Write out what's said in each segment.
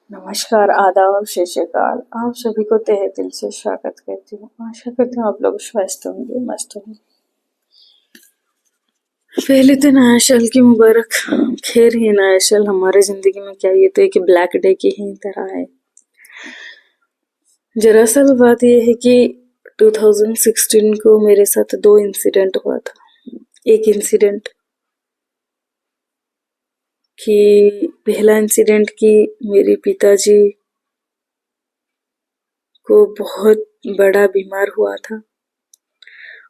नमस्कार, आदाब, सत श्री अकाल। आप सभी को तहे दिल से स्वागत करती हूँ। आशा करती हूँ आप लोग स्वस्थ होंगे, मस्त होंगे। पहले तो नया साल की मुबारक। खैर ये नया साल हमारे जिंदगी में क्या, ये तो एक ब्लैक डे की ही तरह है। दरअसल बात यह है कि 2016 को मेरे साथ दो इंसिडेंट हुआ था। एक इंसिडेंट कि पहला इंसिडेंट कि मेरे पिताजी को बहुत बड़ा बीमार हुआ था,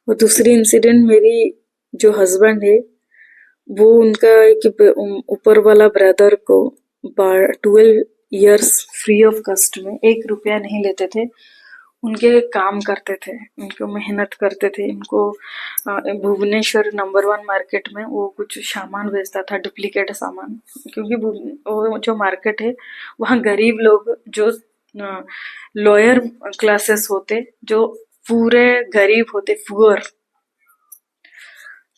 और दूसरी इंसिडेंट मेरी जो हस्बैंड है वो उनका एक ऊपर वाला ब्रदर को 12 इयर्स फ्री ऑफ कॉस्ट में 1 रुपया नहीं लेते थे। उनके काम करते थे, उनको मेहनत करते थे। उनको भुवनेश्वर नंबर 1 मार्केट में वो कुछ सामान बेचता था, डुप्लीकेट सामान। क्योंकि वो जो मार्केट है वहाँ गरीब लोग जो लोअर क्लासेस होते, जो पूरे गरीब होते, पुअर,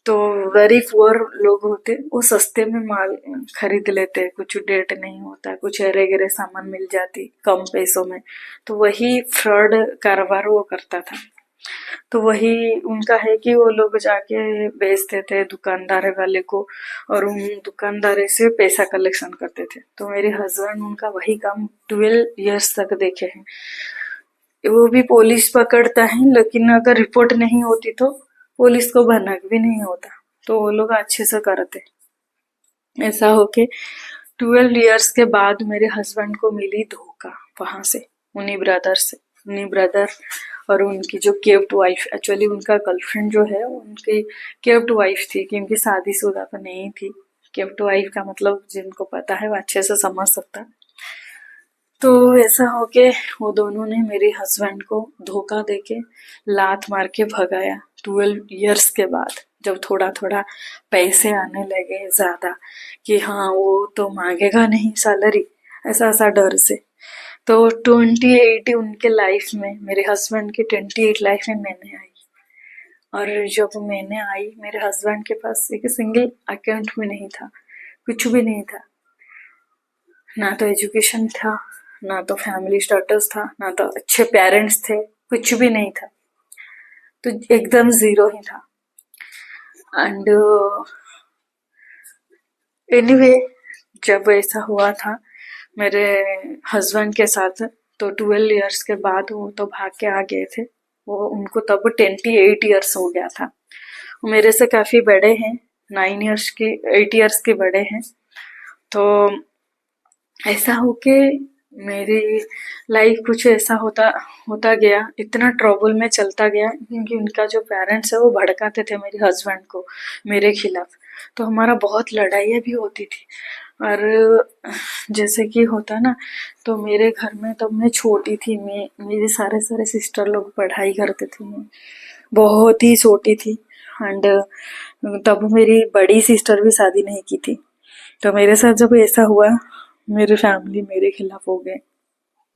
तो वेरी पुअर लोग होते, वो सस्ते में माल खरीद लेते। कुछ डेट नहीं होता, कुछ अरे गरे सामान मिल जाती कम पैसों में। तो वही फ्रॉड कारोबार वो करता था। तो वही उनका है कि वो लोग जाके बेचते थे दुकानदार वाले को, और उन दुकानदारे से पैसा कलेक्शन करते थे। तो मेरे हस्बैंड उनका वही काम 12 इयर्स तक देखे हैं। वो भी पुलिस पकड़ता है, लेकिन अगर रिपोर्ट नहीं होती तो पुलिस को भनक भी नहीं होता। तो वो लोग अच्छे से करते। ऐसा होके 12 इयर्स के बाद मेरे हस्बैंड को मिली धोखा वहां से, उन्हीं ब्रदर से। उन्हीं ब्रदर और उनकी जो केप्ट वाइफ, एक्चुअली उनका गर्लफ्रेंड जो है उनकी केप्ट वाइफ थी, क्योंकि शादीशुदा तो नहीं थी। केप्ट वाइफ का मतलब जिनको पता है वो अच्छे से समझ सकता। तो ऐसा होके वो दोनों ने मेरे हस्बैंड को धोखा देके लात मार के भगाया 12 इयर्स के बाद, जब थोड़ा थोड़ा पैसे आने लगे ज्यादा, कि हाँ वो तो मांगेगा नहीं सैलरी, ऐसा ऐसा डर से। तो 28 उनके लाइफ में, मेरे हस्बैंड की 28 लाइफ में मैंने आई। और जब मैंने आई, मेरे हस्बैंड के पास एक सिंगल अकाउंट भी नहीं था, कुछ भी नहीं था। ना तो एजुकेशन था, ना तो फैमिली स्टेटस था, ना तो अच्छे पेरेंट्स थे, कुछ भी नहीं था। तो एकदम जीरो ही था। एंड एनीवे, जब ऐसा हुआ था मेरे हस्बैंड के साथ, तो 12 इयर्स के बाद वो तो भाग के आ गए थे। वो उनको तब 28 इयर्स हो गया था। वो मेरे से काफी बड़े हैं, 9 इयर्स की, 8 इयर्स के बड़े हैं। तो ऐसा होके मेरी लाइफ कुछ ऐसा होता होता गया, इतना ट्रबल में चलता गया, क्योंकि उनका जो पेरेंट्स है वो भड़काते थे मेरे हस्बैंड को मेरे खिलाफ। तो हमारा बहुत लड़ाइयाँ भी होती थी। और जैसे कि होता ना, तो मेरे घर में तब मैं छोटी थी, मैं मेरे सारे सारे सिस्टर लोग पढ़ाई करते थे, मैं बहुत ही छोटी थी। एंड तब मेरी बड़ी सिस्टर भी शादी नहीं की थी। तो मेरे साथ जब ऐसा हुआ, मेरी फैमिली मेरे खिलाफ हो गए,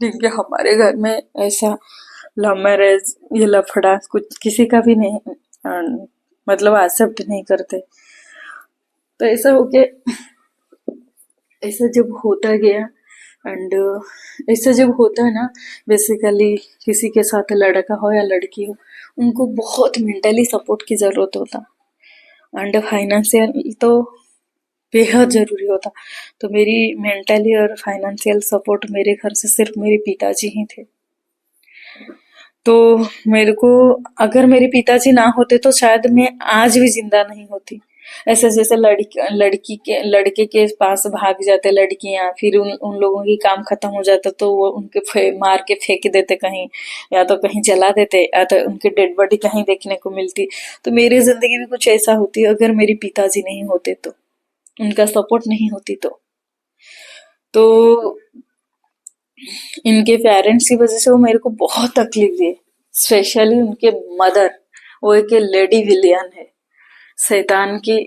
क्योंकि हमारे घर में ऐसा लव मैरिज, ये लफड़ा कुछ किसी का भी नहीं, मतलब एक्सेप्ट नहीं करते। तो ऐसा हो के, ऐसा जब होता गया, एंड ऐसा जब होता है ना, बेसिकली किसी के साथ लड़का हो या लड़की हो, उनको बहुत मेंटली सपोर्ट की जरूरत होता, एंड फाइनेंशियल तो बेहद जरूरी होता। तो मेरी मेंटली और फाइनेंशियल सपोर्ट मेरे घर से सिर्फ मेरे पिताजी ही थे। तो मेरे को, अगर मेरे पिताजी ना होते तो शायद मैं आज भी जिंदा नहीं होती। ऐसे जैसे लड़के के पास भाग जाते लड़कियां, फिर उन लोगों की काम खत्म हो जाता तो वो उनके मार के फेंक देते कहीं, या तो कहीं जला देते, या तो उनकी डेड बॉडी कहीं देखने को मिलती। तो मेरी जिंदगी भी कुछ ऐसा होती अगर मेरे पिताजी नहीं होते तो, उनका सपोर्ट नहीं होती तो इनके पेरेंट्स की वजह से वो मेरे को बहुत तकलीफ दिए। स्पेशली उनके मदर, वो एक लेडी विलियन है, शैतान की,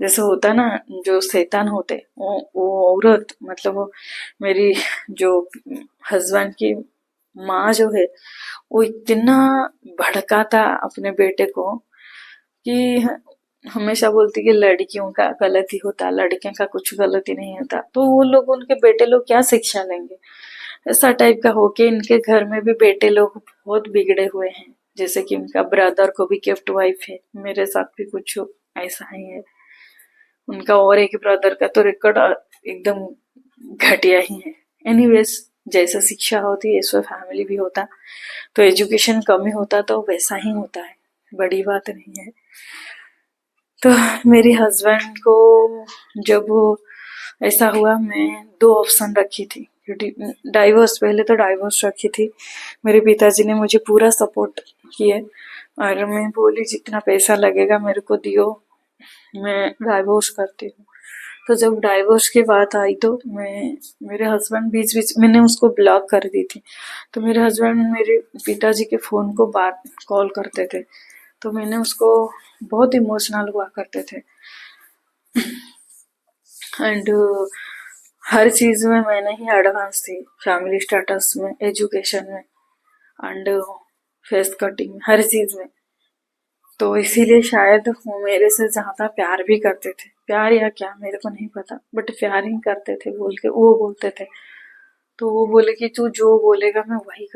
जैसे होता ना, जो शैतान होते वो औरत, मतलब वो मेरी जो हस्बैंड की माँ जो है, वो इतना भड़काता अपने बेटे को कि हमेशा बोलती कि लड़कियों का गलत ही होता है, लड़कियों का कुछ गलत ही नहीं होता। तो वो लोग, उनके बेटे लोग क्या शिक्षा लेंगे? ऐसा टाइप का होके इनके घर में भी बेटे लोग बहुत बिगड़े हुए हैं। जैसे कि उनका ब्रदर को भी गिफ्ट वाइफ है, मेरे साथ भी कुछ ऐसा ही है। उनका और एक ब्रदर का तो रिकॉर्ड एकदम घटिया ही है। एनीवेज, जैसा शिक्षा होती है ऐसा फैमिली भी होता, तो एजुकेशन कम ही होता तो वैसा ही होता है, बड़ी बात नहीं है। तो मेरे हस्बैंड को जब ऐसा हुआ, मैं दो ऑप्शन रखी थी, डाइवोर्स, पहले तो डाइवोर्स रखी थी। मेरे पिताजी ने मुझे पूरा सपोर्ट किया और मैं बोली जितना पैसा लगेगा मेरे को दियो, मैं डाइवोर्स करती हूँ। तो जब डाइवोर्स की बात आई तो मेरे हस्बैंड बीच बीच मैंने उसको ब्लॉक कर दी थी। तो मेरे हस्बैंड मेरे पिताजी के फोन को बात कॉल करते थे, तो मैंने उसको बहुत इमोशनल हुआ करते थे। एंड हर चीज में मैंने ही एडवांस थी, फैमिली स्टेटस में, एजुकेशन में एंड फेस कटिंग, हर चीज में। तो इसीलिए शायद वो मेरे से ज्यादा प्यार भी करते थे, प्यार या क्या मेरे को नहीं पता, बट प्यार ही करते थे बोल के वो बोलते थे। तो वो बोले कि तू जो बोलेगा मैं वही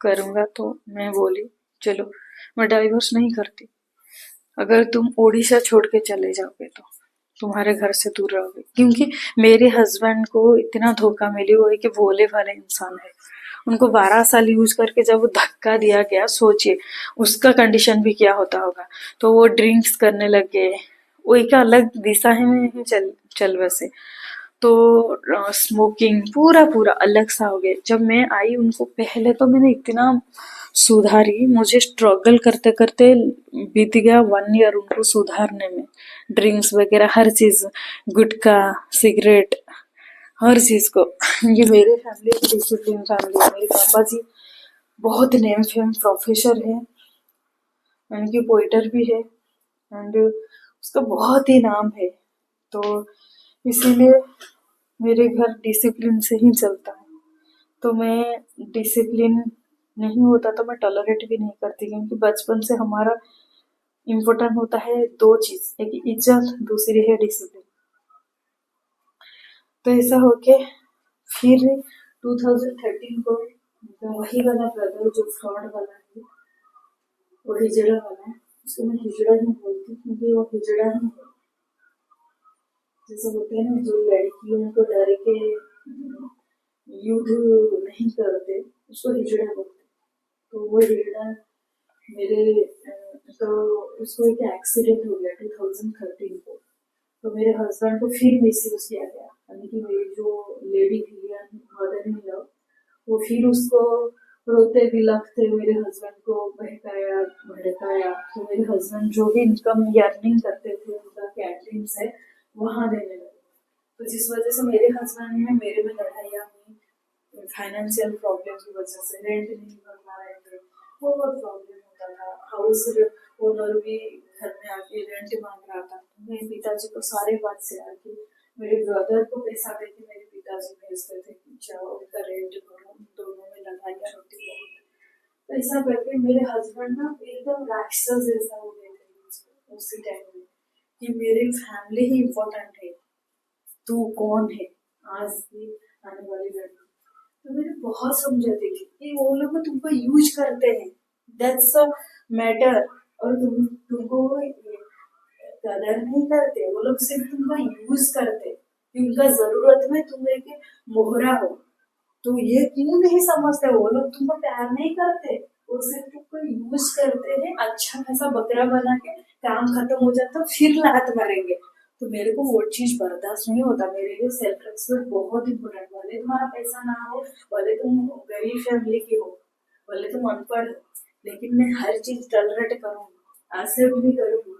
करूंगा। तो मैं बोली चलो, मैं डाइवोर्स नहीं करती। अगर तुम ओडिशा छोड़ के चले जाओगे तो तुम्हारे घर से दूर रहोगे, क्योंकि मेरे हस्बैंड को इतना धोखा मिली हुआ है कि भोले भाले इंसान है। उनको 12 साल यूज करके जब वो धक्का दिया गया, सोचिए उसका कंडीशन भी क्या होता होगा। तो वो ड्रिंक्स करने लग गए, वो एक अलग दिशा में ही चल बसे। तो स्मोकिंग पूरा पूरा अलग सा हो गया। जब मैं आई उनको पहले तो मैंने इतना सुधारी, मुझे स्ट्रगल करते करते बीत गया 1 ईयर उनको सुधारने में। ड्रिंक्स वगैरह हर चीज, गुटखा, सिगरेट, हर चीज को। ये मेरे फैमिली की डिसिप्लिन फैमिली है। मेरे पापा जी बहुत नेम फेम प्रोफेसर है, उनकी पोइटर भी है एंड उसका बहुत ही नाम है। तो इसीलिए मेरे घर डिसिप्लिन से ही चलता है। तो मैं डिसिप्लिन नहीं होता तो मैं टॉलरेट भी नहीं करती, क्योंकि बचपन से हमारा इम्पोर्टेंट होता है दो चीज, एक इज्जत, दूसरी है डिसिप्लिन। तो ऐसा होके फिर 2013 को वही वाला ब्रदर जो फ्रॉड वाला है, वो हिजड़ा वाला है, उसको मैं हिजड़ा ही बोलती हूँ क्योंकि वो हिजड़ा ही है। जैसे होते हैं ना जो लड़कियों को डर के युद्ध नहीं करते, उसको हिजड़ा बोलते। तो वो हिजड़ा मेरे तो उसको एक एक्सीडेंट हो गया 2013 को। तो मेरे हस्बैंड को फिर मिसयूज किया गया, यानी कि मेरी जो लेडी थी या मदर इन लॉ, वो फिर उसको रोते बिलखते मेरे हस्बैंड को बहकाया भड़काया। तो मेरे हस्बैंड जो भी इनकम अर्निंग करते थे उनका कैटरिंग से वहां देने लगे। तो जिस वजह से मेरे हस्बैंड में मेरे में लड़ाइयाँ हुई, फाइनेंशियल प्रॉब्लम की वजह से रेंट नहीं भर पा रहे थे, बहुत प्रॉब्लम होता था। हाउस ओनर भी घर में आके रेंट मांग रहा था। मेरे पिताजी को सारे बात शेयर की, मेरे ब्रदर को पैसा देके मेरे पिताजी भेजते थे कि जाओ उनका रेंट भरो। उन दोनों में लड़ाइयाँ होती बहुत। तो ऐसा करके मेरे हस्बैंड ना एकदम राक्षस जैसा हो गए थे उसी टाइम में, कि मेरी फैमिली ही इम्पोर्टेंट है, तू कौन है आज की आने वाली लड़की। तो मैंने बहुत समझाती थी कि वो लोग तुमको यूज करते हैं, दैट्स अ मैटर। और तुमको कदर नहीं करते, वो लोग सिर्फ तुमको यूज करते, उनका जरूरत में तुम एक मोहरा हो। तो ये क्यों नहीं समझते, वो लोग तुमको प्यार नहीं करते, वो सिर्फ तुमको यूज करते हैं, अच्छा खासा बकरा बना के काम खत्म हो जाता फिर लात मारेंगे। तो मेरे को वो चीज बर्दाश्त नहीं होता। मेरे लिए सेल्फ रेस्पेक्ट बहुत इंपॉर्टेंट। भले तुम्हारा पैसा ना हो, भले तुम गरीब फैमिली के हो, भले तुम अनपढ़ हो, लेकिन मैं हर चीज टॉलरेट करूंगी, एक्सेप्ट भी करूंगी,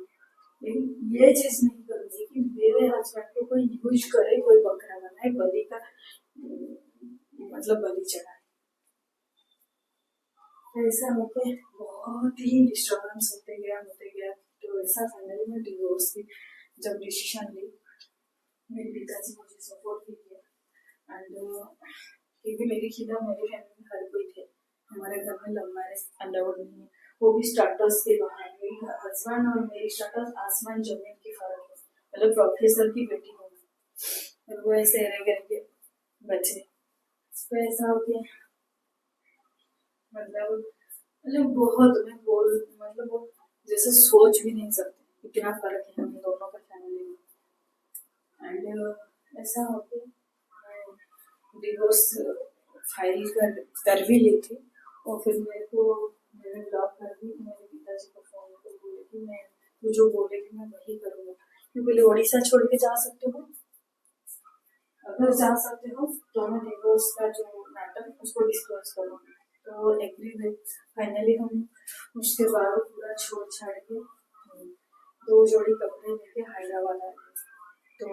लेकिन ये चीज नहीं करूंगी कि मेरे हस्बैंड को कोई यूज करे, कोई बकरा बनाए, बलि का मतलब बलि चढ़ाए। ऐसा होके बहुत ही डिस्टर्बेंस होते गया। तो ऐसा फाइनली मैं डिवोर्स की जब डिसीजन ली, मेरे पिताजी मुझे सपोर्ट भी किया एंड क्योंकि मेरी खिला मेरी फैमिली में हर कोई थे। हमारे घर में लव मैरिज अलाउड नहीं है, वो भी स्टार्टर्स के बाहर। मेरे हस्बैंड और मेरी शक्ल आसमान जमीन की फर्क है। मतलब प्रोफेसर की बेटी हूँ मैं, और वो ऐसे रह करके बचे। तो ऐसा हो गया, मतलब बहुत मैं बोल मतलब वो जैसे सोच भी नहीं सकते इतना फर्क है हम दोनों का फैमिली में। एंड ऐसा हो गया, मैं डिवोर्स फाइल कर भी ली थी, और फिर मैंने ब्लॉक कर दी। मेरे पिताजी को फोन कर बोले कि मैं तू जो बोलेगी मैं वही करूँगा। क्यों बोले उड़ीसा छोड़ के जा सकते हो, अगर जा सकते हो तो मैं डिवोर्स का जो मैटर उसको डिस्कस करूँगी। तो वो एग्री हुए। फाइनली हम उसके बाद पूरा छोड़ छाड़ के 2 जोड़ी कपड़े लेके हैदराबाद आ गए। तो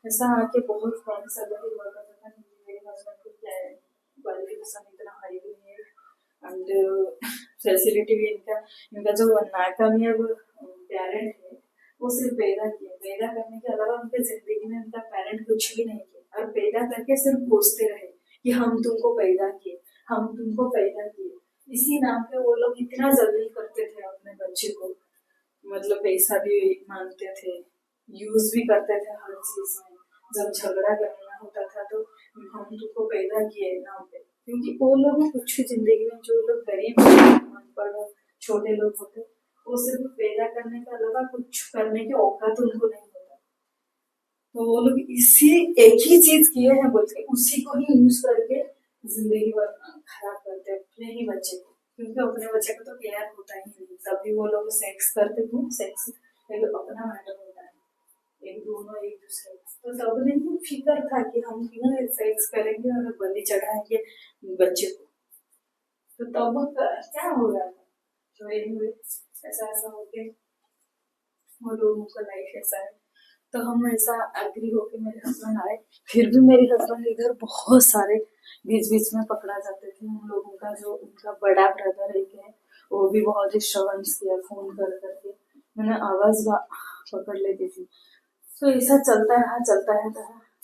ऐसा आके बहुत कम सैलरी हुआ करता था, क्योंकि मेरे हस्बैंड को क्या है, क्वालिफिकेशन इतना हाई भी नहीं है एंड फैसिलिटी भी इनका जो नाकामयाब पेरेंट है वो सिर्फ पैदा करने के अलावा उनके जिंदगी में उनका पेरेंट कुछ भी नहीं किया, और पैदा करके सिर्फ पूछते रहे कि हम तुमको पैदा किए, हम तुमको पैदा किए। इसी नाम पे वो लोग इतना जल्दी करते थे अपने बच्चे को, मतलब पैसा भी मांगते थे, यूज भी करते थे हर चीज में। जब झगड़ा करना होता था तो हम तुमको पैदा किए नाम पे, क्योंकि वो लोग कुछ भी जिंदगी में जो लोग गरीब अनपढ़ छोटे लोग होते वो सिर्फ पैदा करने के अलावा कुछ करने की औकात उनको नहीं होता। तो वो लोग इसी एक ही चीज किए हैं बोल के उसी को ही यूज करके जिंदगी भर खराब करते अपने ही बच्चे को, क्योंकि अपने बच्चे को तो केयर होता ही नहीं। तभी वो लोग सेक्स करते थे, सेक्स अपना मैटर होता है, एक दोनों एक दूसरे तो तब नहीं फिक्र था कि हम क्यों सेक्स करेंगे और बलि चढ़ाएंगे बच्चे को। तो तब क्या हो रहा था, तो ऐसा ऐसा हो गया और लोगों का लाइफ ऐसा है। तो हम ऐसा एग्री होके मेरे हस्बैंड आए, फिर भी मेरे हस्बैंड इधर बहुत सारे बीच बीच में पकड़ा जाते थे। उन लोगों का जो उनका बड़ा ब्रदर एक है वो भी बहुत डिस्टर्बेंस किया फोन कर करके, मैंने आवाज पकड़ लेती थी। तो ऐसा चलता रहा।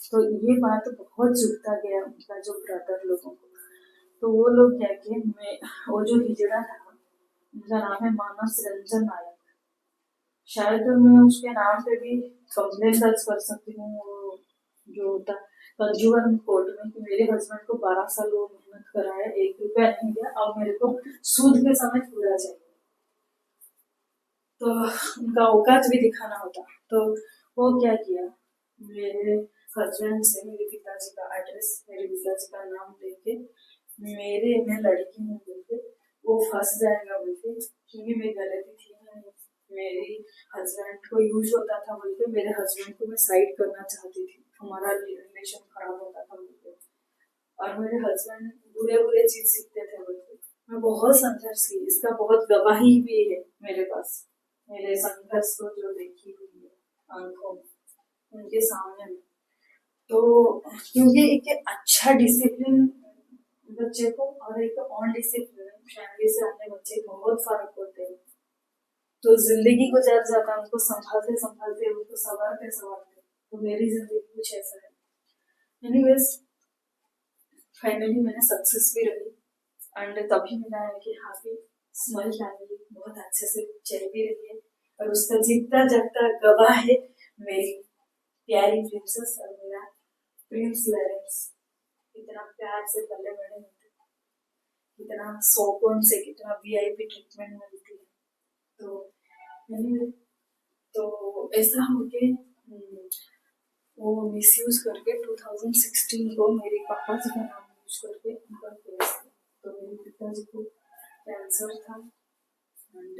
तो ये बात बहुत चुभता गया उनका जो ब्रदर लोगों को। तो वो लोग क्या किए, मैं वो जो हिजड़ा था उनका नाम है मानस रंजन नायक, शायद मैं उसके नाम पे भी कंप्लेन दर्ज कर सकती हूँ, वो जो होता कंज्यूमर कोर्ट में, कि मेरे हस्बैंड को 12 साल वो मेहनत कराया, 1 रुपया नहीं दिया, अब मेरे को सूद के समय पूरा चाहिए। तो उनका औकात भी दिखाना होता। तो वो क्या किया, मेरे हस्बैंड से मेरे पिताजी का एड्रेस, मेरे पिताजी का नाम लेके मैं लड़की हूँ बोलते, वो फंस जाएगा बोलते, क्योंकि मेरी गलती थी मेरी हस्बैंड को यूज होता था बोलते, मेरे हस्बैंड को मैं साइड करना चाहती थी, हमारा रिलेशन खराब होता था बोलते, और मेरे हस्बैंड बुरे चीज सीखते थे बोलते। मैं बहुत संघर्ष की, इसका बहुत गवाही भी है मेरे पास, मेरे संघर्ष को जो देखी हुई है आंखों में उनके सामने में। तो क्योंकि एक अच्छा डिसिप्लिन बच्चे को और एक अनडिसिप्लिन फैमिली से आने बच्चे बहुत फर्क होते हैं। तो जिंदगी गुजर जाता है उनको संभालते संभालते, उनको संवारते संवारते। तो मेरी जिंदगी कुछ ऐसा है। एनीवेज फाइनली मैंने सक्सेस भी रही, एंड तभी मिला है कि हाफी स्मॉल फैमिली बहुत अच्छे से चल भी रही है, और उसका जीता जागता गवाह है मेरी प्यारी प्रिंसेस और मेरा प्रिंस लॉरेंस। कितना प्यार से पले बड़े होते, कितना सोकन से कितना वीआईपी ट्रीटमेंट मिलती है। तो ऐसा होके वो मिसयूज करके 2016 को मेरे पापा जी का नाम यूज करके उनका केस था। तो मेरे पिताजी को कैंसर था, एंड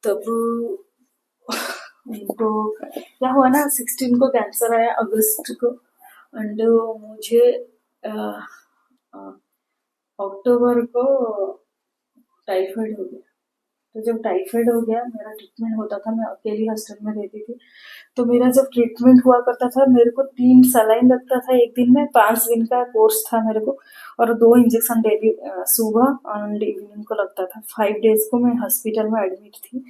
तब उनको क्या हुआ ना, 16 को कैंसर आया अगस्त को, एंड मुझे अक्टूबर को टाइफाइड हो गया। तो जब टाइफाइड हो गया, मेरा ट्रीटमेंट होता था, मैं अकेली हॉस्टल में रहती थी। तो मेरा जब ट्रीटमेंट हुआ करता था, मेरे को 3 सलाइन लगता था एक दिन में, 5 दिन का कोर्स था मेरे को, और 2 इंजेक्शन डेली सुबह एंड इवनिंग को लगता था। 5 डेज को मैं हॉस्पिटल में एडमिट थी।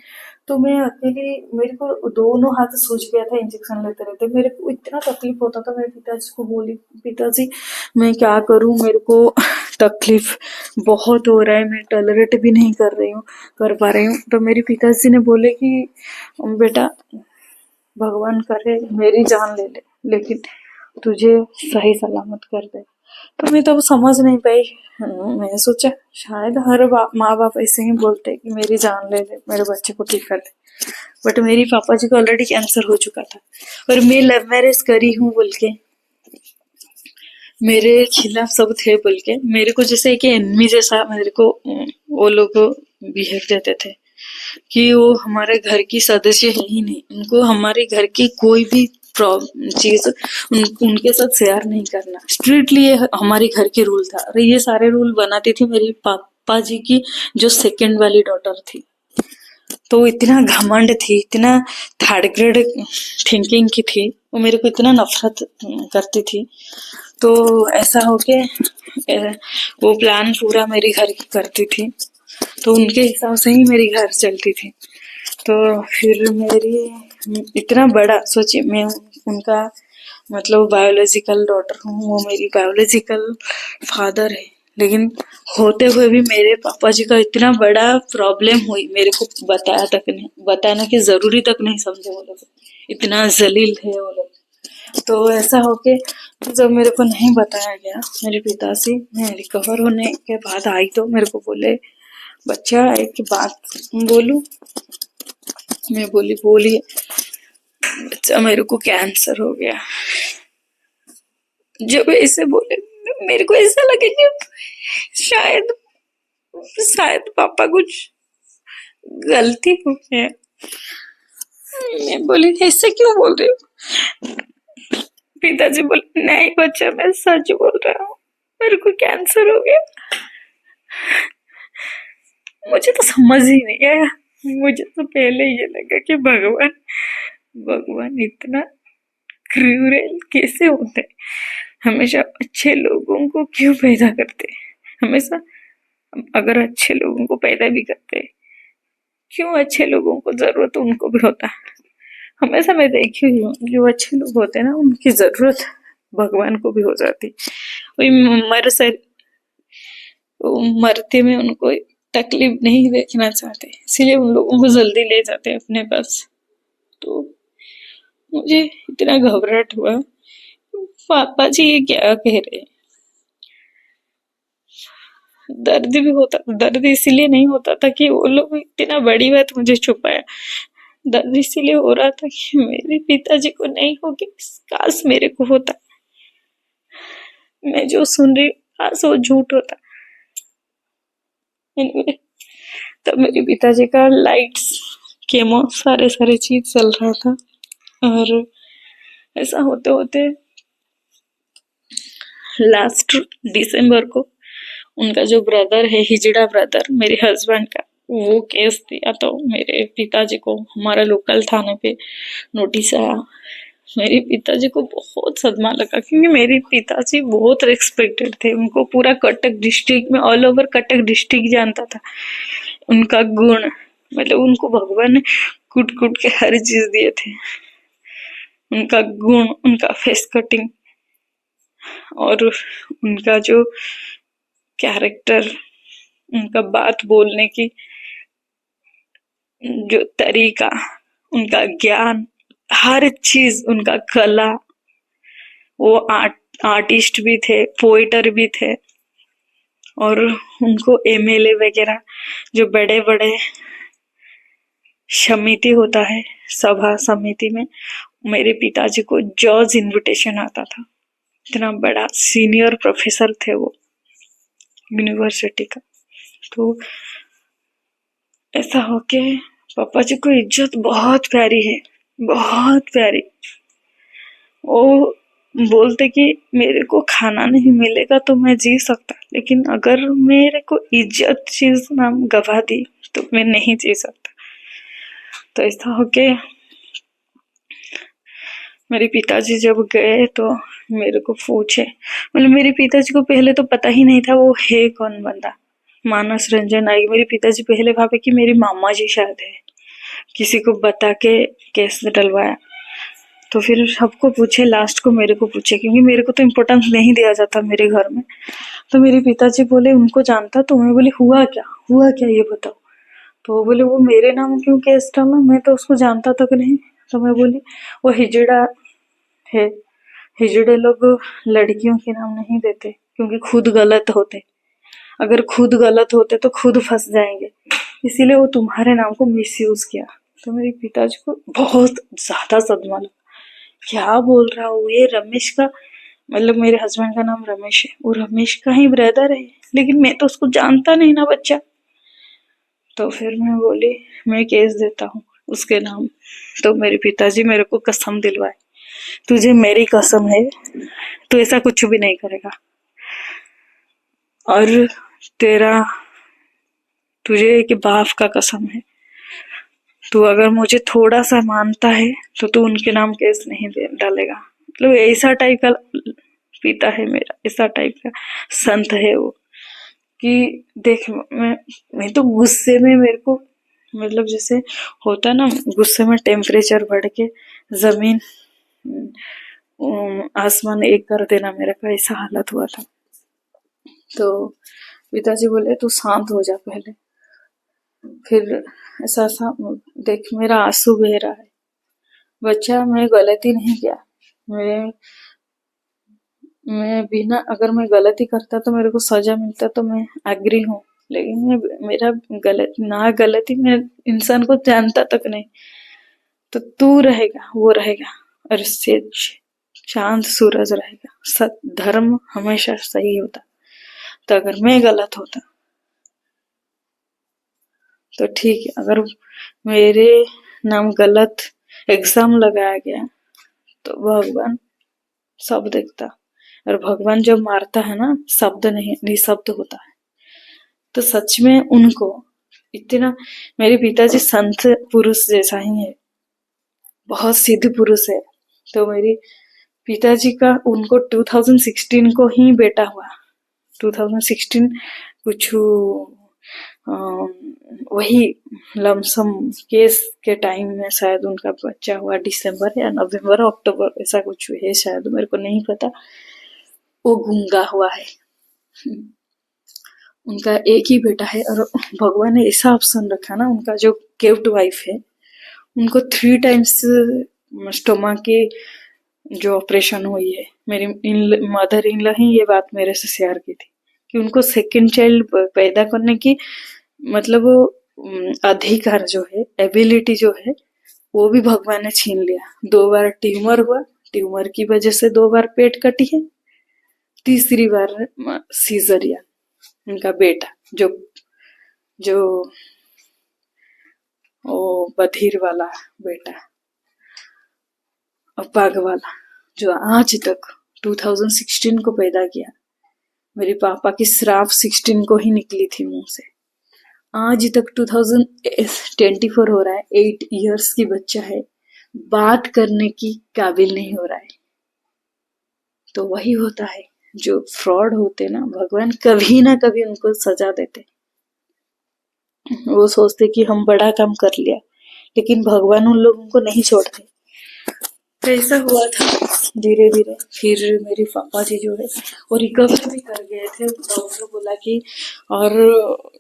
तो मैं अकेली, मेरे को दोनों हाथ सूज गया था इंजेक्शन लेते रहते, मेरे को इतना तकलीफ होता था। मेरे पिताजी को बोली, पिताजी मैं क्या करूं, मेरे को तकलीफ बहुत हो रहा है, मैं टॉलरेट भी नहीं कर पा रही हूँ। तो मेरे पिताजी ने बोले कि बेटा भगवान करे मेरी जान ले ले, लेकिन तुझे सही सलामत कर दे। तो मैं तो समझ नहीं पाई। मैं सोचा शायद हर माँ बाप ऐसे ही बोलते हैं कि मेरी जान ले ले, मेरे बच्चे को ठीक कर दे। बट मेरी पापा जी को ऑलरेडी कैंसर हो चुका था, और मैं लव मैरिज करी हूँ बोल के मेरे खिलाफ सब थे बोल के मेरे को जैसे कि एनिमी जैसा मेरे को वो लोग बिहेव देते थे कि वो हमारे घर की सदस्य है ही नहीं, उनको हमारे घर की कोई भी चीज उनके साथ शेयर नहीं करना। स्ट्रिक्टली ये हमारे घर के रूल था, और ये सारे रूल बनाती थी मेरी पापा जी की जो सेकंड वाली डॉटर थी। तो इतना घमंड थी, इतना थर्ड ग्रेड थिंकिंग की थी, वो मेरे को इतना नफरत करती थी। तो ऐसा हो के वो प्लान पूरा मेरी घर की करती थी, तो उनके हिसाब से ही मेरी घर चलती थी। तो फिर मेरी इतना बड़ा सोचिए, मैं उनका मतलब बायोलॉजिकल डॉटर हूँ, वो मेरी बायोलॉजिकल फादर है, लेकिन होते हुए भी मेरे पापा जी का इतना बड़ा प्रॉब्लम हुई, मेरे को बताना की जरूरी तक नहीं समझे वो लोग, इतना जलील थे वो लोग। तो ऐसा होके जब मेरे को नहीं बताया गया, मेरे पिताजी मैं रिकवर होने के बाद आई तो मेरे को बोले बच्चा एक बात बोलूं। मैं बोली बोलिए। बच्चा मेरे को कैंसर हो गया। जब ऐसे बोले मेरे को ऐसा लगे कि शायद शायद पापा कुछ गलती हो गया। मैं बोली ऐसे क्यों बोल रहे हो? पिताजी बोले नहीं बच्चा मैं सच बोल रहा हूँ, मेरे को कैंसर हो गया। मुझे तो समझ ही नहीं आया। मुझे तो पहले ये लगा कि भगवान इतना क्रूरल कैसे होते, हमेशा अच्छे लोगों को क्यों पैदा करते, हमेशा अगर अच्छे लोगों को पैदा भी करते क्यों अच्छे लोगों को जरूरत उनको भी होता। हमेशा मैं देखी हुई हूँ जो अच्छे लोग होते हैं ना उनकी जरूरत भगवान को भी हो जाती। वही मरते में उनको तकलीफ नहीं देखना चाहते, इसीलिए उन लोगों को जल्दी ले जाते हैं अपने पास। तो मुझे इतना घबराहट हुआ, पापा जी ये क्या कह रहे हैं। दर्द भी होता, दर्द इसीलिए नहीं होता था कि वो लोग इतना बड़ी बात मुझे छुपाया, दर्द इसीलिए हो रहा था कि मेरे पिताजी को नहीं हो गया, काश मेरे को होता। मैं जो सुन रही काश वो झूठ होता। anyway, तब मेरे पिताजी का लाइट्स केमो सारे चीज चल रहा था, और ऐसा होते होते लास्ट दिसंबर को उनका जो ब्रदर है, हिजड़ा ब्रदर मेरे हस्बैंड का, वो केस दिया तो मेरे पिताजी को हमारा लोकल थाने पे नोटिस आया। मेरे पिताजी को बहुत सदमा लगा, क्योंकि मेरे पिताजी बहुत रिस्पेक्टेड थे, उनको पूरा कटक डिस्ट्रिक्ट में, ऑल ओवर कटक डिस्ट्रिक्ट जानता था उनका गुण। मतलब उनको भगवान ने कूट कूट के हर चीज दिए थे, उनका गुण, उनका फेस कटिंग, और उनका जो कैरेक्टर, उनका बात बोलने की जो तरीका, उनका ज्ञान, हर चीज, उनका कला, वो आर्टिस्ट भी थे, पोएटर भी थे, और उनको एमएलए वगैरह जो बड़े बड़े समिति होता है, सभा समिति में मेरे पिताजी को जॉर्ज इनविटेशन आता था। इतना बड़ा सीनियर प्रोफेसर थे वो यूनिवर्सिटी का। तो ऐसा होके पापा जी को इज्जत बहुत प्यारी है, बहुत प्यारी। वो बोलते कि मेरे को खाना नहीं मिलेगा तो मैं जी सकता, लेकिन अगर मेरे को इज्जत चीज ना गवा दी तो मैं नहीं जी सकता। तो ऐसा होके मेरे पिताजी जब गए तो मेरे को पूछे, मतलब मेरे पिताजी को पहले तो पता ही नहीं था वो है कौन बंदा, मानस रंजन नायक। मेरे पिताजी पहले भावे कि मेरी मामा जी शायद है, किसी को बता के केस डलवाया। तो फिर सबको पूछे, लास्ट को मेरे को पूछे, क्योंकि मेरे को तो इम्पोर्टेंस नहीं दिया जाता मेरे घर में। तो मेरे पिताजी बोले उनको जानता? तो मैं बोली हुआ क्या, हुआ क्या ये बताओ। तो वो बोले वो मेरे नाम क्यों केस डाला, मैं तो उसको जानता तक नहीं। तो मैं बोली वो हिजड़ा है, हिजड़े लोग लड़कियों के नाम नहीं देते क्योंकि खुद गलत होते, अगर खुद गलत होते तो खुद फंस जाएंगे, इसीलिए वो तुम्हारे नाम को मिसयूज किया। तो मेरे पिताजी को बहुत ज्यादा सदमा लगा, क्या बोल रहा हूँ, ये रमेश का, मतलब मेरे हस्बैंड का नाम रमेश है, वो रमेश का ही ब्रदर है, लेकिन मैं तो उसको जानता नहीं ना बच्चा। तो फिर मैं बोली मैं केस देता हूँ उसके नाम। तो मेरे पिताजी मेरे को कसम दिलवाए, तुझे मेरी कसम है तू ऐसा कुछ भी नहीं करेगा, और तेरा तुझे एक बाप का कसम है, तू अगर मुझे थोड़ा सा मानता है तो तू उनके नाम केस नहीं डालेगा। मतलब ऐसा टाइप का पिता है मेरा, ऐसा टाइप का संत है वो कि देख मैं तो गुस्से में मेरे को, मतलब जैसे होता ना गुस्से में टेम्परेचर बढ़ के जमीन आसमान एक कर देना, मेरा का ऐसा हालत हुआ था। तो पिताजी बोले तू शांत हो जा पहले। फिर ऐसा सा देख मेरा आंसू बह रहा है, बच्चा मैं गलती नहीं किया, मैं बिना, अगर मैं गलती करता तो मेरे को सजा मिलता तो मैं एग्री हूँ, लेकिन मेरा गलती मैं इंसान को जानता तक नहीं। तो तू रहेगा वो रहेगा और इससे चांद सूरज रहेगा, सत्य धर्म हमेशा सही होता। तो अगर मैं गलत होता तो ठीक है, अगर मेरे नाम गलत एग्जाम लगाया गया तो भगवान सब देखता, और भगवान जब मारता है ना शब्द नहीं निशब्द होता है। तो सच में उनको इतना, मेरे पिताजी संत पुरुष जैसा ही है, बहुत सिद्ध पुरुष है। तो मेरी पिताजी का उनको 2016 को ही बेटा हुआ, 2016 कुछ वही लमसम केस के टाइम में शायद उनका बच्चा हुआ, दिसंबर या नवंबर अक्टूबर ऐसा कुछ है शायद, मेरे को नहीं पता। वो गूंगा हुआ है, उनका एक ही बेटा है, और भगवान ने ऐसा ऑप्शन रखा ना, उनका जो केप्ट वाइफ है उनको 3 टाइम्स स्टोमक की जो ऑपरेशन हुई है। मेरी मदर इन लॉ ही ये बात मेरे से शेयर की थी कि उनको सेकंड चाइल्ड पैदा करने की मतलब अधिकार जो है, एबिलिटी जो है, वो भी भगवान ने छीन लिया। 2 बार ट्यूमर हुआ, ट्यूमर की वजह से 2 बार पेट कटी है, तीसरी बार सीजरियन। उनका बेटा जो जो वो बधिर वाला बेटा और पग वाला, जो आज तक 2016 को पैदा किया, मेरे पापा की श्राप 16 को ही निकली थी मुंह से, आज तक 2024 हो रहा है, 8 इयर्स की बच्चा है, बात करने की काबिल नहीं हो रहा है। तो वही होता है जो फ्रॉड होते ना, भगवान कभी ना कभी उनको सजा देते। वो सोचते कि हम बड़ा काम कर लिया, लेकिन भगवान उन लोगों को नहीं छोड़ते। तो ऐसा हुआ था धीरे धीरे। फिर मेरे पापा जी जो है वो रिकवर भी कर गए थे, डॉक्टर बोला कि और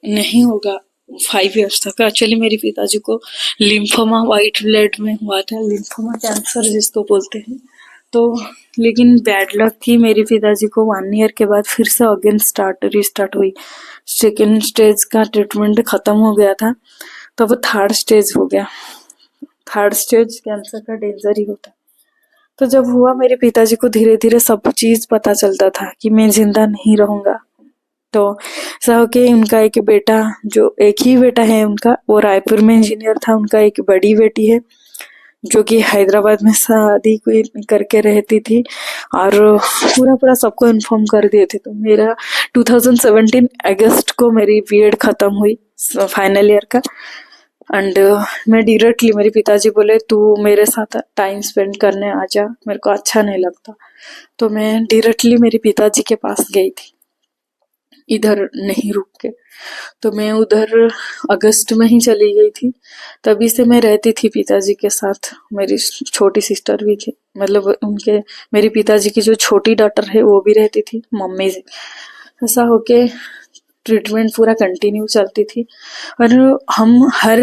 नहीं होगा 5 इयर्स तक। एक्चुअली मेरे पिताजी को लिम्फोमा व्हाइट ब्लड में हुआ था, लिम्फोमा कैंसर जिसको बोलते हैं। तो लेकिन बैड लक की मेरे पिताजी को 1 ईयर के बाद फिर से अगेन रिस्टार्ट हुई। सेकेंड स्टेज का ट्रीटमेंट खत्म हो गया था, तो वो 3rd स्टेज हो गया। 3rd स्टेज कैंसर का डेंजर ही होता। तो जब हुआ मेरे पिताजी को धीरे धीरे सब चीज पता चलता था कि मैं जिंदा नहीं रहूंगा। तो ऐसा हो कि उनका एक बेटा, जो एक ही बेटा है उनका, वो रायपुर में इंजीनियर था। उनका एक बड़ी बेटी है जो कि हैदराबाद में शादी करके रहती थी, और पूरा सबको इन्फॉर्म कर दिए थे। तो मेरा 2017 अगस्त को मेरी बीएड खत्म हुई, फाइनल ईयर का। एंड मैं डायरेक्टली, मेरे पिताजी बोले तू मेरे साथ टाइम स्पेंड करने आ जा, मेरे को अच्छा नहीं लगता। तो मैं डायरेक्टली मेरे पिताजी के पास गई थी। इधर नहीं रुक के। तो मैं उधर अगस्त में ही चली गई थी। तभी से मैं रहती थी पिताजी के साथ। मेरी छोटी सिस्टर भी थी, मतलब उनके, मेरे पिताजी की जो छोटी डॉटर है वो भी रहती थी मम्मी से। ऐसा होके ट्रीटमेंट पूरा कंटिन्यू चलती थी। और हम हर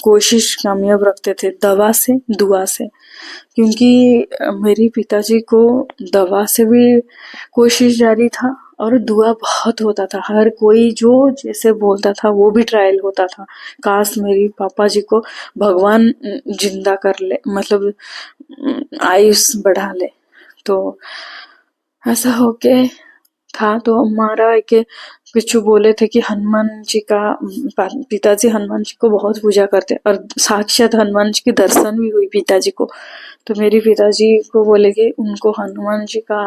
कोशिश कामयाब रखते थे, दवा से दुआ से। क्योंकि मेरे पिताजी को दवा से भी कोशिश जारी था और दुआ बहुत होता था। हर कोई जो जैसे बोलता था वो भी ट्रायल होता था। काश मेरी पापा जी को भगवान जिंदा कर ले, मतलब आयुष बढ़ा ले। तो ऐसा होके था। तो हमारा एक पिछू बोले थे कि हनुमान जी का, पिताजी हनुमान जी को बहुत पूजा करते और साक्षात हनुमान जी की दर्शन भी हुई पिताजी को। तो मेरे पिताजी को बोले कि उनको हनुमान जी का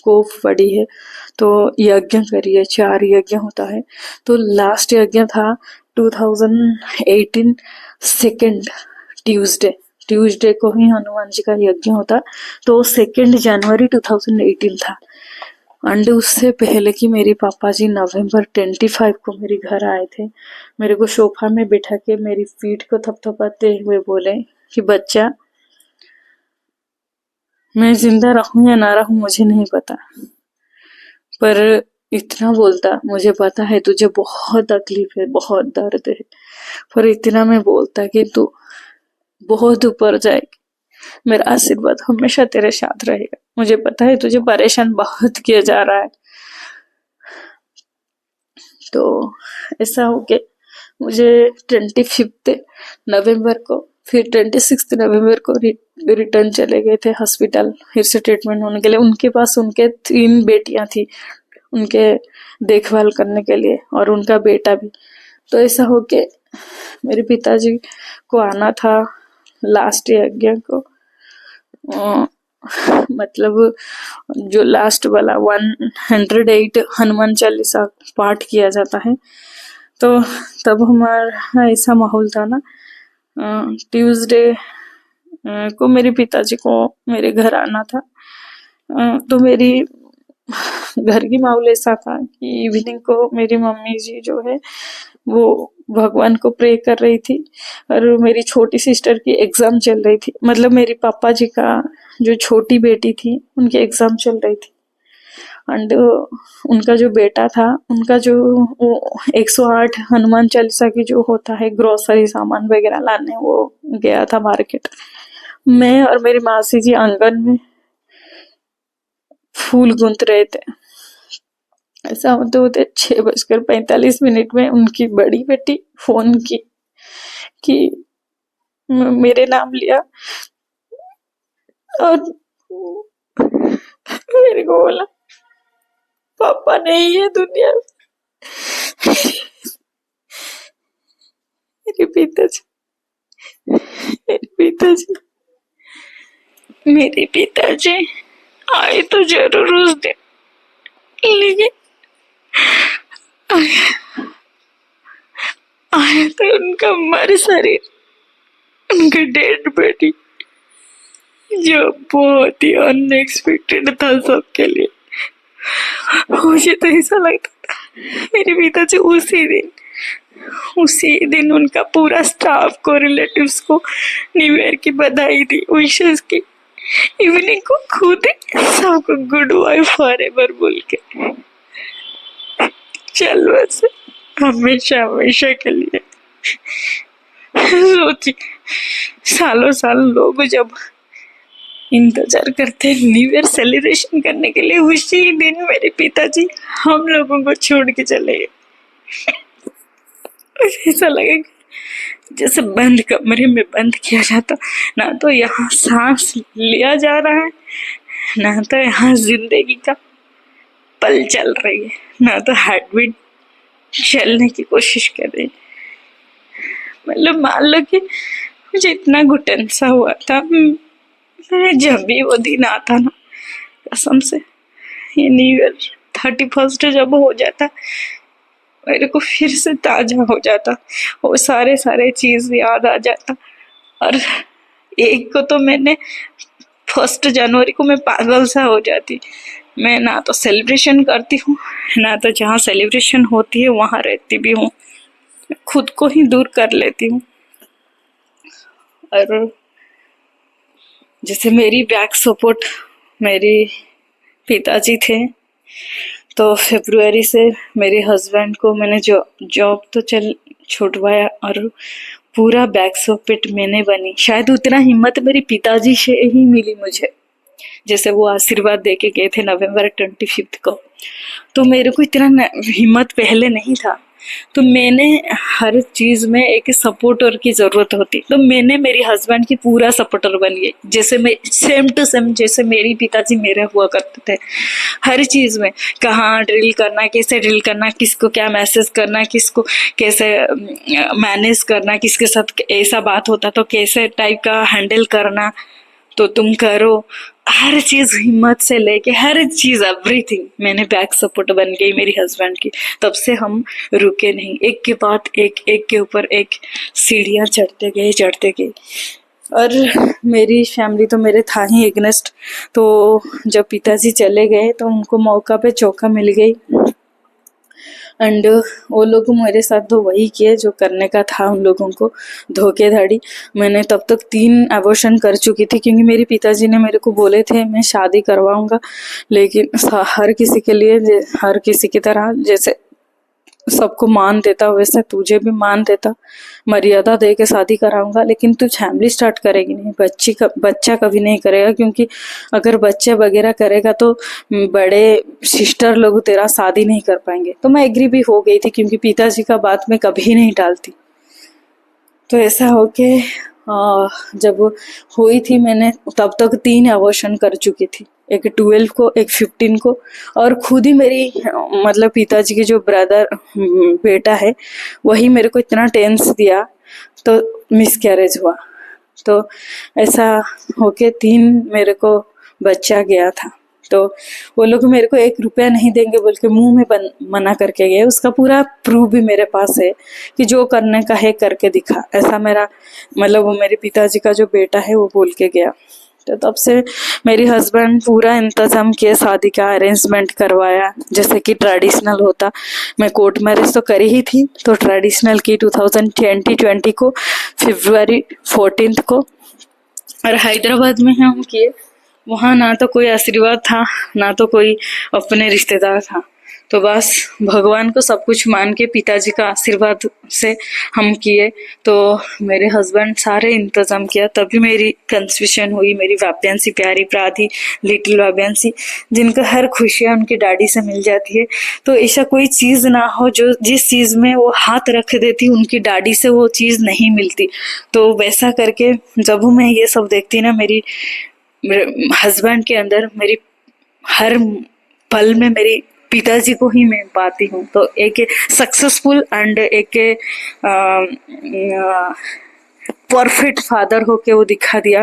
कोप पड़ी है तो यज्ञ करिए, 4 यज्ञ होता है। तो लास्ट यज्ञ था 2018 सेकेंड ट्यूसडे, ट्यूसडे को ही हनुमान जी का यज्ञ होता। तो 2 जनवरी 2018 था। एंड उससे पहले कि मेरे पापा जी नवंबर 25 को मेरे घर आए थे। मेरे को सोफा में बिठा के मेरी पीठ को थपथपाते हुए बोले कि बच्चा, मैं जिंदा रहूं या ना रहूं मुझे नहीं पता, पर इतना बोलता, मुझे पता है तुझे बहुत तकलीफ है, बहुत दर्द है, पर इतना मैं बोलता कि तू बहुत ऊपर जाएगी। मेरा आशीर्वाद हमेशा तेरे साथ रहेगा। मुझे पता है तुझे परेशान बहुत किया जा रहा है। तो ऐसा हो के मुझे 25 नवंबर को, फिर 26 नवंबर को रिटर्न चले गए थे हॉस्पिटल फिर से ट्रीटमेंट होने के लिए। उनके पास उनके 3 बेटियां थी उनके देखभाल करने के लिए और उनका बेटा भी। तो ऐसा हो के मेरे पिताजी को आना था लास्ट यज्ञ को। मतलब जो लास्ट वाला 108 हनुमान चालीसा पाठ किया जाता है। तो तब हमारा ऐसा माहौल था ना, ट्यूसडे को मेरे पिताजी को मेरे घर आना था। तो मेरी घर की माहौल ऐसा था कि इवनिंग को मेरी मम्मी जी जो है वो भगवान को प्रे कर रही थी और मेरी छोटी सिस्टर की एग्जाम चल रही थी। मतलब मेरे पापा जी का जो छोटी बेटी थी उनकी एग्जाम चल रही थी। एंड उनका जो बेटा था, उनका जो 108 हनुमान चालीसा की जो होता है ग्रोसरी सामान वगैरह लाने, वो गया था मार्केट। मैं और मेरी मासी जी आंगन में फूल गूंथ रहे थे। ऐसा होते होते 6:45 में उनकी बड़ी बेटी फोन की कि मेरे नाम लिया और मेरे को बोला पापा नहीं है दुनिया में। मेरे पिताजी आए तो जरूर उस दिन, लेकिन आया तो उनका मर शरीर, उनका डेड बॉडी, जो बहुत ही अनएक्सपेक्टेड था सबके लिए। मुझे तो ऐसा लगता था मेरे पिताजी उसी दिन उनका पूरा स्टाफ को, रिलेटिव्स को न्यू ईयर की बधाई दी, विशेष की। इवनिंग को खुद ही सबको गुड वाइफ फॉरएवर बोल के चल बस हमेशा हमेशा के लिए। सोची सालों साल लोग जब इंतजार करते हैं न्यू ईयर सेलिब्रेशन करने के लिए, उसी दिन मेरे पिताजी हम लोगों को छोड़ के चले गए। ऐसा लगे जैसे बंद कमरे में बंद किया जाता, ना तो यहाँ सांस लिया जा रहा है, ना तो यहाँ जिंदगी का पल चल रही है, ना तो हार्ट बीट चलने की कोशिश कर रही है। मतलब मान लो कि मुझे इतना घुटन सा हुआ था। मैं जब भी वो दिन आता ना, कसम से ये न्यू ईयर 31 जब हो जाता, मेरे को फिर से ताजा हो जाता, वो सारे चीज याद आ जाता। और एक को तो मैंने 1 जनवरी को मैं पागल सा हो जाती। मैं ना तो सेलिब्रेशन करती हूँ, ना तो जहाँ सेलिब्रेशन होती है वहाँ रहती भी हूँ। खुद को ही दूर कर लेती हूँ। और जैसे मेरी बैक सपोर्ट मेरे पिताजी थे, तो फरवरी से मेरे हस्बैंड को मैंने जॉब तो चल छुड़वाया और पूरा बैक सपोर्ट मैंने बनी। शायद उतना हिम्मत मेरे पिताजी से ही मिली मुझे, जैसे वो आशीर्वाद दे के गए थे नवंबर 25 को। तो मेरे को इतना हिम्मत पहले नहीं था। तो मैंने हर चीज में एक सपोर्टर की जरूरत होती, तो मैंने मेरे हस्बैंड की पूरा सपोर्टर बन गई। जैसे मैं सेम टू सेम जैसे मेरी पिताजी मेरे हुआ करते थे हर चीज में। कहाँ ड्रिल करना, कैसे ड्रिल करना, किसको क्या मैसेज करना, किसको कैसे मैनेज करना, किसके साथ ऐसा बात होता तो कैसे टाइप का हैंडल करना, तो तुम करो। हर चीज हिम्मत से लेके हर चीज एवरीथिंग मैंने बैक सपोर्ट बन गई मेरी हस्बैंड की। तब से हम रुके नहीं, एक के बाद एक, एक के ऊपर एक सीढ़ियां चढ़ते गए। और मेरी फैमिली तो मेरे था ही एग्नेस्ट। तो जब पिताजी चले गए तो उनको मौका पे चौका मिल गई। एंड वो लोग मेरे साथ तो वही किए जो करने का था उन लोगों को, धोखेधड़ी। मैंने तब तक 3 अबॉर्शन कर चुकी थी, क्योंकि मेरे पिताजी ने मेरे को बोले थे मैं शादी करवाऊंगा, लेकिन हर किसी के लिए हर किसी की तरह जैसे सबको मान देता वैसे तुझे भी मान देता, मर्यादा दे के शादी कराऊंगा, लेकिन तू फैमिली स्टार्ट करेगी नहीं, बच्चा कभी नहीं करेगा, क्योंकि अगर बच्चे वगैरह करेगा तो बड़े सिस्टर लोग तेरा शादी नहीं कर पाएंगे। तो मैं एग्री भी हो गई थी, क्योंकि पिताजी का बात मैं कभी नहीं टालती। तो ऐसा हो के जब हुई थी मैंने तब तक 3 अबॉर्शन कर चुकी थी, एक 12 को, एक 15 को। और खुद ही मेरी मतलब पिताजी के जो ब्रदर बेटा है वही मेरे को इतना टेंस दिया, तो मिसकैरेज हुआ। तो ऐसा होके 3 मेरे को बच्चा गया था। तो वो लोग मेरे को 1 रुपया नहीं देंगे बोल के मुंह में मना करके गए। उसका पूरा प्रूफ भी मेरे पास है कि जो करने का है करके दिखा, ऐसा मेरा मतलब वो मेरे पिताजी का जो बेटा है वो बोल के गया। तो तब से मेरी हस्बैंड पूरा इंतजाम किए, शादी का अरेंजमेंट करवाया जैसे कि ट्रेडिशनल होता। मैं कोर्ट मैरिज तो करी ही थी, तो ट्रेडिशनल की 2020 को फरवरी 14 को। और हैदराबाद में हम किए, वहाँ ना तो कोई आशीर्वाद था ना तो कोई अपने रिश्तेदार था। तो बस भगवान को सब कुछ मान के पिताजी का आशीर्वाद से हम किए। तो मेरे हस्बैंड सारे इंतजाम किया, तभी मेरी कंसीशन हुई। मेरी वाब्यांशी, प्यारी प्राधी, लिटिल वाब्यांशी, जिनका हर खुशियाँ उनकी डैडी से मिल जाती है। तो ऐसा कोई चीज ना हो जो जिस चीज में वो हाथ रख देती उनकी डैडी से वो चीज नहीं मिलती। तो वैसा करके जब मैं ये सब देखती ना, मेरे हस्बैंड के अंदर मेरी हर पल में मेरी पिताजी को ही मैं पाती हूँ। तो एक सक्सेसफुल एंड एक परफेक्ट फादर होके वो दिखा दिया।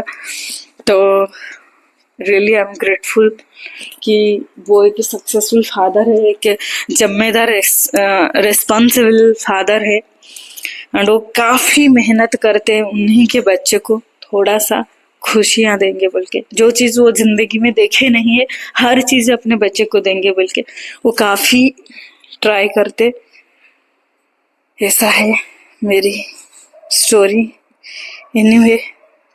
तो रियली आई एम ग्रेटफुल कि वो एक सक्सेसफुल फादर है, एक जिम्मेदार रिस्पॉन्सिबल फादर है। एंड वो काफी मेहनत करते हैं उन्हीं के बच्चे को थोड़ा सा खुशियां देंगे बोल के, जो चीज वो जिंदगी में देखे नहीं है हर चीज अपने बच्चे को देंगे बोल के वो काफी ट्राई करते। ऐसा है मेरी स्टोरी। एनीवे,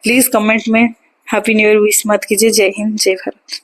प्लीज कमेंट में हैप्पी न्यू ईयर विश मत कीजिए। जय हिंद, जय भारत।